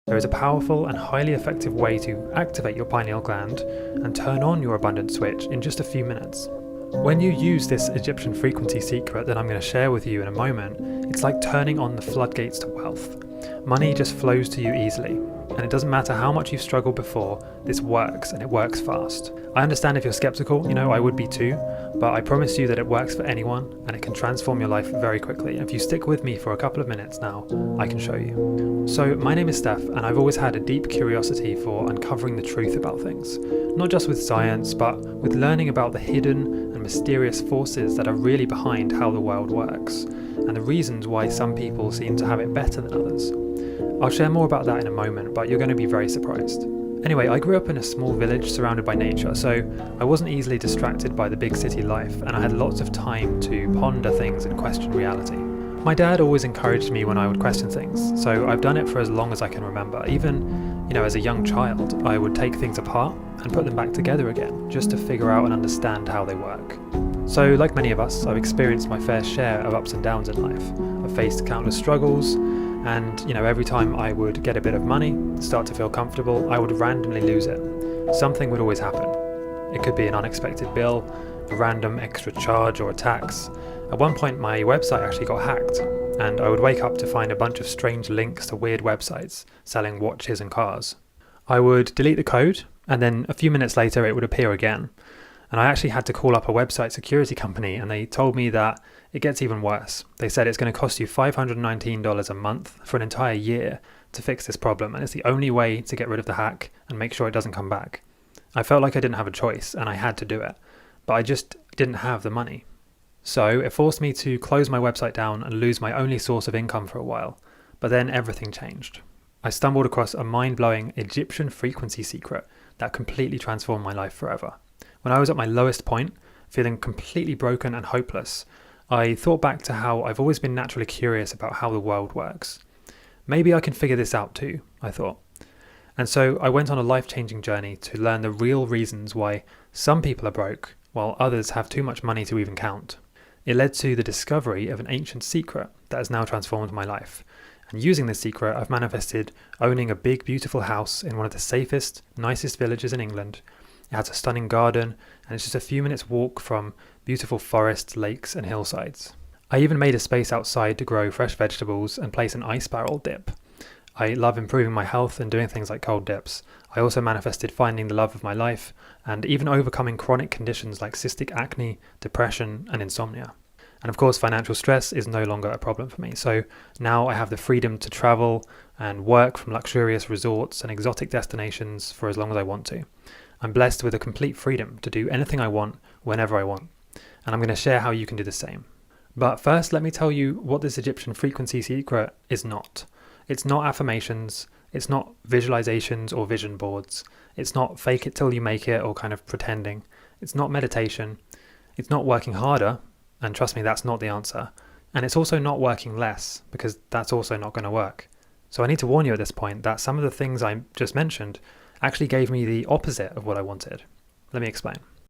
There is a powerful and highly effective way to activate your pineal gland and turn on your abundance switch in just a few minutes. When you use this Egyptian frequency secret that I'm going to share with you in a moment, it's like turning on the floodgates to wealth. Money just flows to you easily, and it doesn't matter how much you've struggled before, this works, and it works fast. I understand if you're skeptical, I would be too, but I promise you that it works for anyone, and it can transform your life very quickly. If you stick with me for a couple of minutes now, I can show you. So my name is Steph, and I've always had a deep curiosity for uncovering the truth about things. Not just with science, but with learning about the hidden and mysterious forces that are really behind how the world works, and the reasons why some people seem to have it better than others. I'll share more about that in a moment, but you're going to be very surprised. Anyway, I grew up in a small village surrounded by nature, so I wasn't easily distracted by the big city life, and I had lots of time to ponder things and question reality. My dad always encouraged me when I would question things, so I've done it for as long as I can remember. Even, as a young child, I would take things apart and put them back together again, just to figure out and understand how they work. So, like many of us, I've experienced my fair share of ups and downs in life. I've faced countless struggles, and every time I would get a bit of money, start to feel comfortable, I would randomly lose it. Something would always happen. It could be an unexpected bill, a random extra charge or a tax. At one point my website actually got hacked, and I would wake up to find a bunch of strange links to weird websites selling watches and cars. I would delete the code, and then a few minutes later it would appear again. And I actually had to call up a website security company, and they told me that it gets even worse. They said it's going to cost you $519 a month for an entire year to fix this problem, and it's the only way to get rid of the hack and make sure it doesn't come back. I felt like I didn't have a choice, and I had to do it, but I just didn't have the money. So it forced me to close my website down and lose my only source of income for a while. But then everything changed. I stumbled across a mind-blowing Egyptian frequency secret that completely transformed my life forever. When I was at my lowest point, feeling completely broken and hopeless, I thought back to how I've always been naturally curious about how the world works. Maybe I can figure this out too, I thought. And so I went on a life-changing journey to learn the real reasons why some people are broke, while others have too much money to even count. It led to the discovery of an ancient secret that has now transformed my life. And using this secret, I've manifested owning a big, beautiful house in one of the safest, nicest villages in England. It has a stunning garden, and it's just a few minutes walk from beautiful forests, lakes and hillsides. I even made a space outside to grow fresh vegetables and place an ice barrel dip. I love improving my health and doing things like cold dips. I also manifested finding the love of my life and even overcoming chronic conditions like cystic acne, depression and insomnia. And of course, financial stress is no longer a problem for me. So now I have the freedom to travel and work from luxurious resorts and exotic destinations for as long as I want to. I'm blessed with a complete freedom to do anything I want, whenever I want. And I'm going to share how you can do the same. But first, let me tell you what this Egyptian frequency secret is not. It's not affirmations. It's not visualizations or vision boards. It's not fake it till you make it or kind of pretending. It's not meditation. It's not working harder. And trust me, that's not the answer. And it's also not working less, because that's also not going to work. So I need to warn you at this point that some of the things I just mentioned actually gave me the opposite of what I wanted. Let me explain.